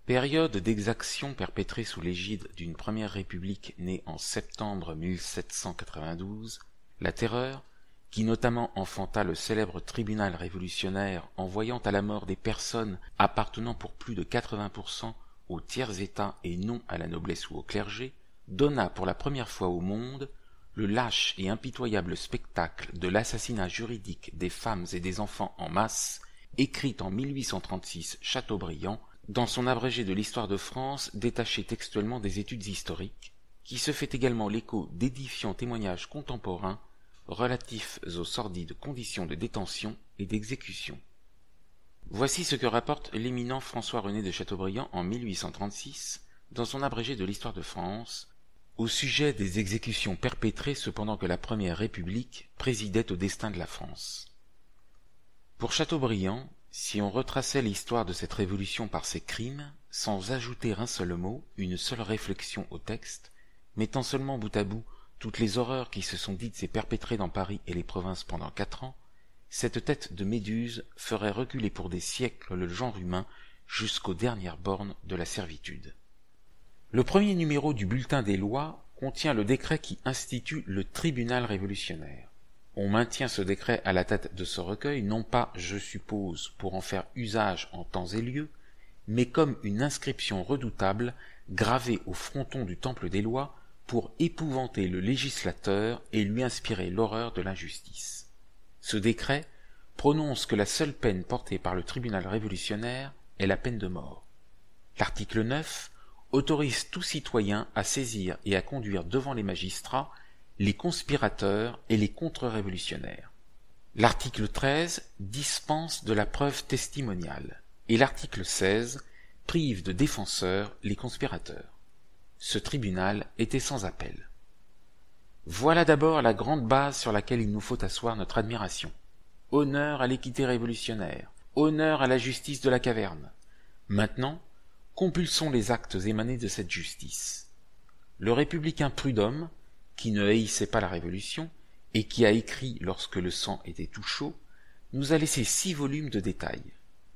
Période d'exactions perpétrées sous l'égide d'une première république née en septembre 1792, la Terreur, qui notamment enfanta le célèbre tribunal révolutionnaire en voyant à la mort des personnes appartenant pour plus de 80% au tiers-état et non à la noblesse ou au clergé, donna pour la première fois au monde le lâche et impitoyable spectacle de l'assassinat juridique des femmes et des enfants en masse, écrit en 1836 Chateaubriand, dans son abrégé de l'histoire de France détaché textuellement des études historiques, qui se fait également l'écho d'édifiants témoignages contemporains relatifs aux sordides conditions de détention et d'exécution. Voici ce que rapporte l'éminent François-René de Chateaubriand en 1836, dans son abrégé de l'histoire de France, au sujet des exécutions perpétrées cependant que la Première République présidait au destin de la France. Pour Chateaubriand, si on retraçait l'histoire de cette révolution par ses crimes, sans ajouter un seul mot, une seule réflexion au texte, mettant seulement bout à bout toutes les horreurs qui se sont dites et perpétrées dans Paris et les provinces pendant 4 ans, cette tête de Méduse ferait reculer pour des siècles le genre humain jusqu'aux dernières bornes de la servitude. Le premier numéro du Bulletin des lois contient le décret qui institue le tribunal révolutionnaire. On maintient ce décret à la tête de ce recueil, non pas, je suppose, pour en faire usage en temps et lieu, mais comme une inscription redoutable gravée au fronton du temple des lois pour épouvanter le législateur et lui inspirer l'horreur de l'injustice. Ce décret prononce que la seule peine portée par le tribunal révolutionnaire est la peine de mort. L'article 9 autorise tout citoyen à saisir et à conduire devant les magistrats les conspirateurs et les contre-révolutionnaires. L'article 13 dispense de la preuve testimoniale et l'article 16 prive de défenseurs les conspirateurs. Ce tribunal était sans appel. Voilà d'abord la grande base sur laquelle il nous faut asseoir notre admiration. Honneur à l'équité révolutionnaire, honneur à la justice de la caverne. Maintenant, compulsons les actes émanés de cette justice. Le républicain Prudhomme, qui ne haïssait pas la Révolution, et qui a écrit lorsque le sang était tout chaud, nous a laissé 6 volumes de détails.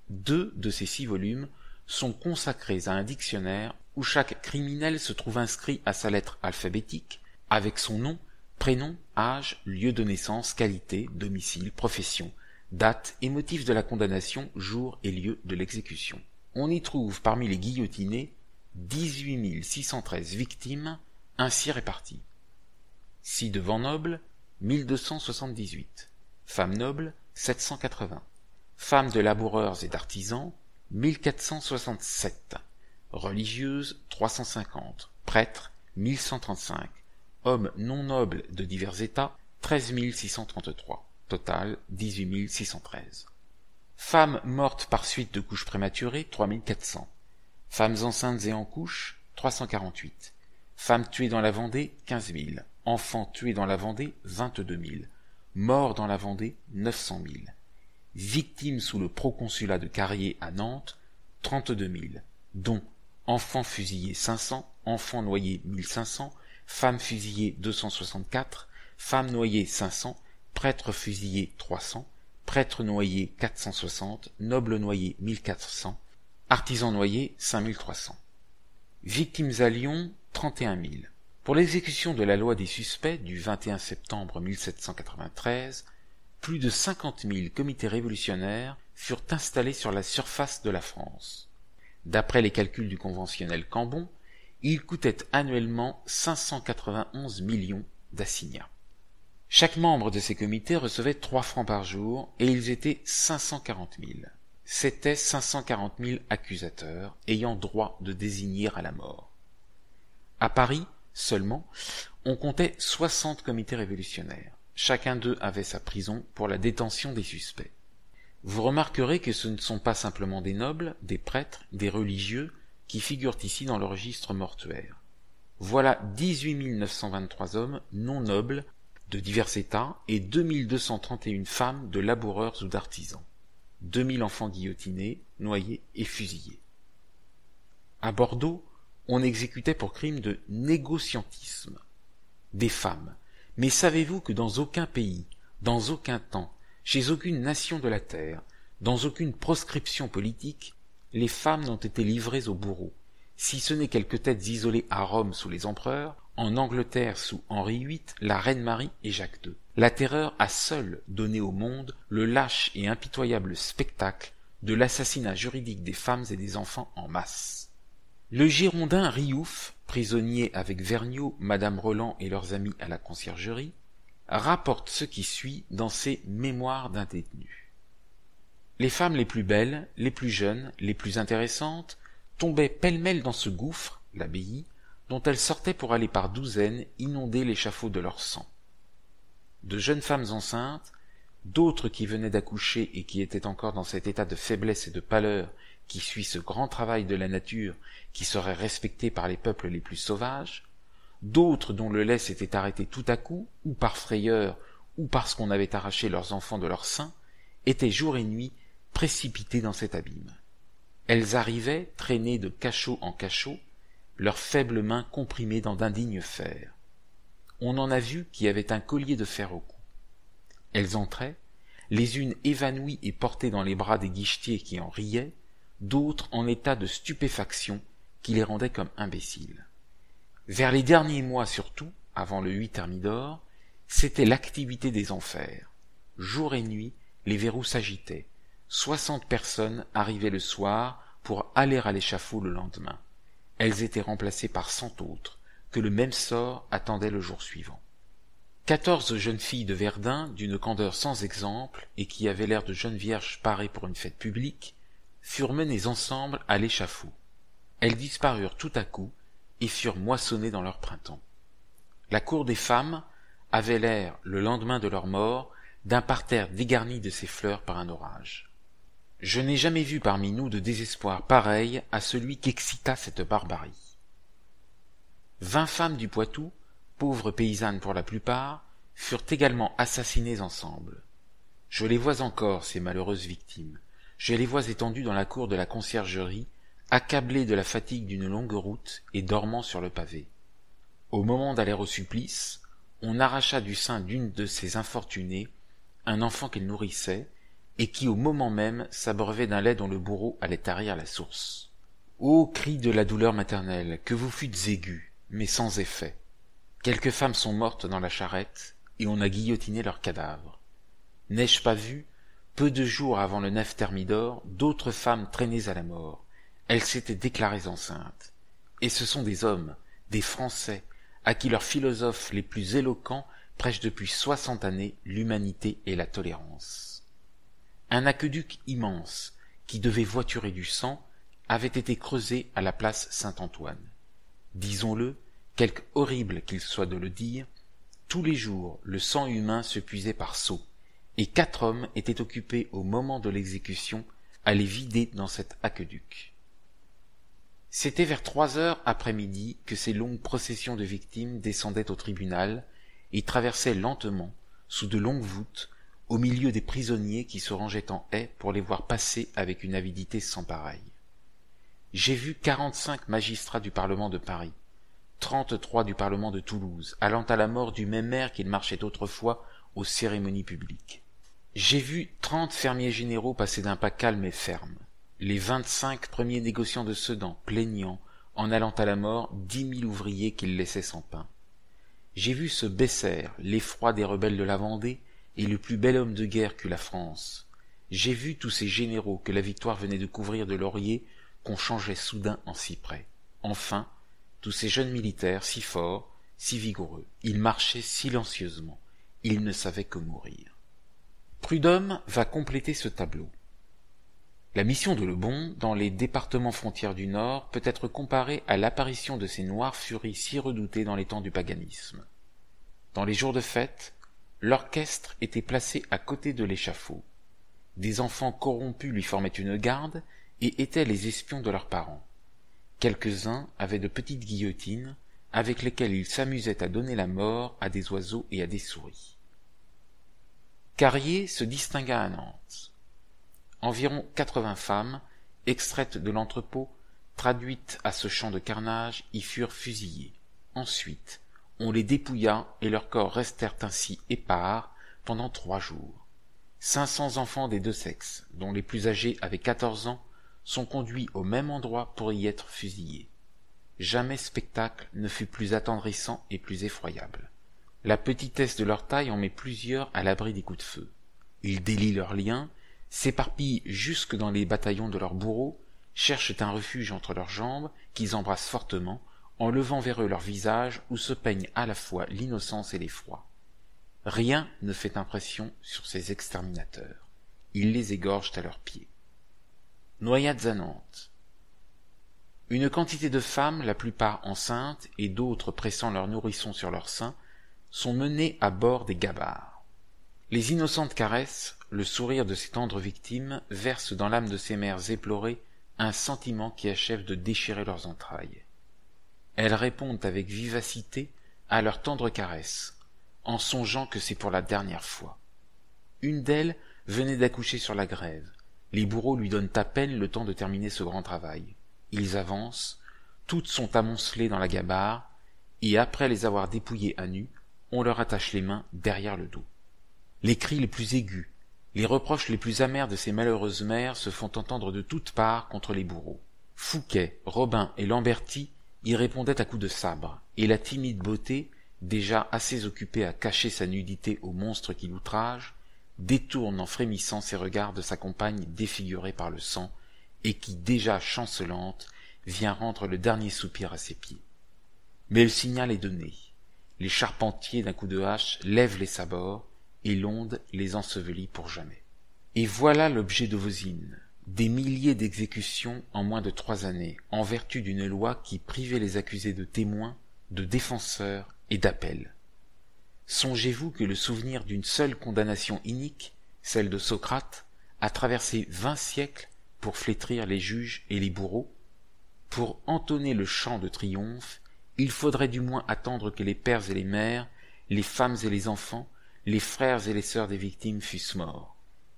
2 de ces 6 volumes sont consacrés à un dictionnaire où chaque criminel se trouve inscrit à sa lettre alphabétique, avec son nom, prénom, âge, lieu de naissance, qualité, domicile, profession, date et motif de la condamnation, jour et lieu de l'exécution. On y trouve parmi les guillotinés 18 613 victimes ainsi réparties. Ci-devant nobles, 1278, femmes nobles, 780, femmes de laboureurs et d'artisans, 1467, religieuses, 350, prêtres, 1135, hommes non nobles de divers états, 13 633, total 18 613. Femmes mortes par suite de couches prématurées, 3400. Femmes enceintes et en couches, 348. Femmes tuées dans la Vendée, 15 000. Enfants tués dans la Vendée, 22 000. Morts dans la Vendée, 900 000. Victimes sous le proconsulat de Carrier à Nantes, 32 000, dont enfants fusillés 500, enfants noyés 1500, femmes fusillées 264, femmes noyées 500, prêtres fusillés 300, prêtres noyés 460, nobles noyés 1400, artisans noyés 5300. Victimes à Lyon 31 000. Pour l'exécution de la loi des suspects du 21 septembre 1793, plus de 50 000 comités révolutionnaires furent installés sur la surface de la France. D'après les calculs du conventionnel Cambon, il coûtait annuellement 591 millions d'assignats. Chaque membre de ces comités recevait 3 francs par jour et ils étaient 540 000. C'étaient 540 000 accusateurs ayant droit de désigner à la mort. À Paris, seulement, on comptait 60 comités révolutionnaires. Chacun d'eux avait sa prison pour la détention des suspects. Vous remarquerez que ce ne sont pas simplement des nobles, des prêtres, des religieux qui figurent ici dans le registre mortuaire. Voilà 18 923 hommes non nobles de divers états et 2231 femmes de laboureurs ou d'artisans. 2000 enfants guillotinés, noyés et fusillés. À Bordeaux, on exécutait pour crime de négociantisme des femmes. Mais savez-vous que dans aucun pays, dans aucun temps, chez aucune nation de la terre, dans aucune proscription politique, les femmes n'ont été livrées aux bourreaux, si ce n'est quelques têtes isolées à Rome sous les empereurs, en Angleterre sous Henri VIII, la reine Marie et Jacques II. La terreur a seule donné au monde le lâche et impitoyable spectacle de l'assassinat juridique des femmes et des enfants en masse. Le Girondin Riouf, prisonnier avec Vergniaud, Madame Roland et leurs amis à la conciergerie, rapporte ce qui suit dans ses Mémoires d'un détenu. Les femmes les plus belles, les plus jeunes, les plus intéressantes, tombaient pêle-mêle dans ce gouffre, l'abbaye, dont elles sortaient pour aller par douzaines inonder l'échafaud de leur sang. De jeunes femmes enceintes, d'autres qui venaient d'accoucher et qui étaient encore dans cet état de faiblesse et de pâleur qui suit ce grand travail de la nature qui serait respecté par les peuples les plus sauvages, d'autres dont le lait s'était arrêté tout à coup, ou par frayeur, ou parce qu'on avait arraché leurs enfants de leur sein, étaient jour et nuit précipitées dans cet abîme. Elles arrivaient, traînées de cachot en cachot, leurs faibles mains comprimées dans d'indignes fers. On en a vu qui avaient un collier de fer au cou. Elles entraient, les unes évanouies et portées dans les bras des guichetiers qui en riaient, d'autres en état de stupéfaction qui les rendait comme imbéciles. Vers les derniers mois surtout, avant le 8 Thermidor, c'était l'activité des enfers. Jour et nuit, les verrous s'agitaient. 60 personnes arrivaient le soir pour aller à l'échafaud le lendemain. Elles étaient remplacées par 100 autres, que le même sort attendait le jour suivant. 14 jeunes filles de Verdun, d'une candeur sans exemple, et qui avaient l'air de jeunes vierges parées pour une fête publique, furent menées ensemble à l'échafaud. Elles disparurent tout à coup, et furent moissonnées dans leur printemps. La cour des femmes avait l'air, le lendemain de leur mort, d'un parterre dégarni de ces fleurs par un orage. Je n'ai jamais vu parmi nous de désespoir pareil à celui qu'excita cette barbarie. 20 femmes du Poitou, pauvres paysannes pour la plupart, furent également assassinées ensemble. Je les vois encore, ces malheureuses victimes. Je les vois étendues dans la cour de la conciergerie, accablées de la fatigue d'une longue route et dormant sur le pavé. Au moment d'aller au supplice, on arracha du sein d'une de ces infortunées un enfant qu'elle nourrissait, et qui au moment même s'abreuvait d'un lait dont le bourreau allait tarir la source. Ô cri de la douleur maternelle, que vous fûtes aigus, mais sans effet. Quelques femmes sont mortes dans la charrette, et on a guillotiné leurs cadavres. N'ai-je pas vu, peu de jours avant le 9 Thermidor, d'autres femmes traînées à la mort? Elles s'étaient déclarées enceintes. Et ce sont des hommes, des Français, à qui leurs philosophes les plus éloquents prêchent depuis 60 années l'humanité et la tolérance. Un aqueduc immense, qui devait voiturer du sang, avait été creusé à la place Saint-Antoine. Disons-le, quelque horrible qu'il soit de le dire, tous les jours le sang humain se puisait par seaux, et 4 hommes étaient occupés au moment de l'exécution à les vider dans cet aqueduc. C'était vers 3 heures après-midi que ces longues processions de victimes descendaient au tribunal et traversaient lentement, sous de longues voûtes, au milieu des prisonniers qui se rangeaient en haie pour les voir passer avec une avidité sans pareille. J'ai vu 45 magistrats du Parlement de Paris, 33 du Parlement de Toulouse, allant à la mort du même maire qu'ils marchaient autrefois aux cérémonies publiques. J'ai vu 30 fermiers généraux passer d'un pas calme et ferme, les 25 premiers négociants de Sedan plaignant, en allant à la mort, 10 000 ouvriers qu'ils laissaient sans pain. J'ai vu ce Bessères, l'effroi des rebelles de la Vendée, et le plus bel homme de guerre qu'eut la France. J'ai vu tous ces généraux que la victoire venait de couvrir de lauriers qu'on changeait soudain en cyprès. Enfin, tous ces jeunes militaires si forts, si vigoureux. Ils marchaient silencieusement. Ils ne savaient que mourir. Prudhomme va compléter ce tableau. La mission de Lebon, dans les départements frontières du Nord, peut être comparée à l'apparition de ces noires furies si redoutées dans les temps du paganisme. Dans les jours de fête, l'orchestre était placé à côté de l'échafaud. Des enfants corrompus lui formaient une garde et étaient les espions de leurs parents. Quelques-uns avaient de petites guillotines avec lesquelles ils s'amusaient à donner la mort à des oiseaux et à des souris. Carrier se distingua à Nantes. Environ 80 femmes, extraites de l'entrepôt, traduites à ce champ de carnage, y furent fusillées. Ensuite, on les dépouilla et leurs corps restèrent ainsi épars pendant 3 jours. 500 enfants des deux sexes, dont les plus âgés avaient 14 ans, sont conduits au même endroit pour y être fusillés. Jamais spectacle ne fut plus attendrissant et plus effroyable. La petitesse de leur taille en met plusieurs à l'abri des coups de feu. Ils délient leurs liens, s'éparpillent jusque dans les bataillons de leurs bourreaux, cherchent un refuge entre leurs jambes, qu'ils embrassent fortement, en levant vers eux leur visage où se peignent à la fois l'innocence et l'effroi. Rien ne fait impression sur ces exterminateurs. Ils les égorgent à leurs pieds. Noyades à Nantes. Une quantité de femmes, la plupart enceintes et d'autres pressant leurs nourrissons sur leurs seins, sont menées à bord des gabarres. Les innocentes caresses, le sourire de ces tendres victimes versent dans l'âme de ces mères éplorées un sentiment qui achève de déchirer leurs entrailles. Elles répondent avec vivacité à leurs tendres caresses, en songeant que c'est pour la dernière fois. Une d'elles venait d'accoucher sur la grève. Les bourreaux lui donnent à peine le temps de terminer ce grand travail. Ils avancent, toutes sont amoncelées dans la gabarre, et après les avoir dépouillées à nu, on leur attache les mains derrière le dos. Les cris les plus aigus, les reproches les plus amers de ces malheureuses mères se font entendre de toutes parts contre les bourreaux. Fouquet, Robin et Lamberty y répondaient à coups de sabre, et la timide beauté, déjà assez occupée à cacher sa nudité au monstre qui l'outrage, détourne en frémissant ses regards de sa compagne défigurée par le sang, et qui, déjà chancelante, vient rendre le dernier soupir à ses pieds. Mais le signal est donné. Les charpentiers d'un coup de hache lèvent les sabords, et l'onde les ensevelit pour jamais. Et voilà l'objet de vos hymnes, des milliers d'exécutions en moins de 3 années, en vertu d'une loi qui privait les accusés de témoins, de défenseurs et d'appels. Songez-vous que le souvenir d'une seule condamnation inique, celle de Socrate, a traversé 20 siècles pour flétrir les juges et les bourreaux? Pour entonner le chant de triomphe, il faudrait du moins attendre que les pères et les mères, les femmes et les enfants, les frères et les sœurs des victimes fussent morts.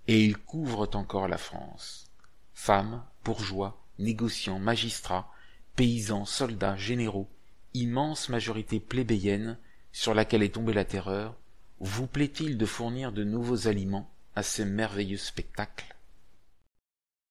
Et ils couvrent encore la France. Femmes, bourgeois, négociants, magistrats, paysans, soldats, généraux, immense majorité plébéienne sur laquelle est tombée la terreur, vous plaît-il de fournir de nouveaux aliments à ce merveilleux spectacle?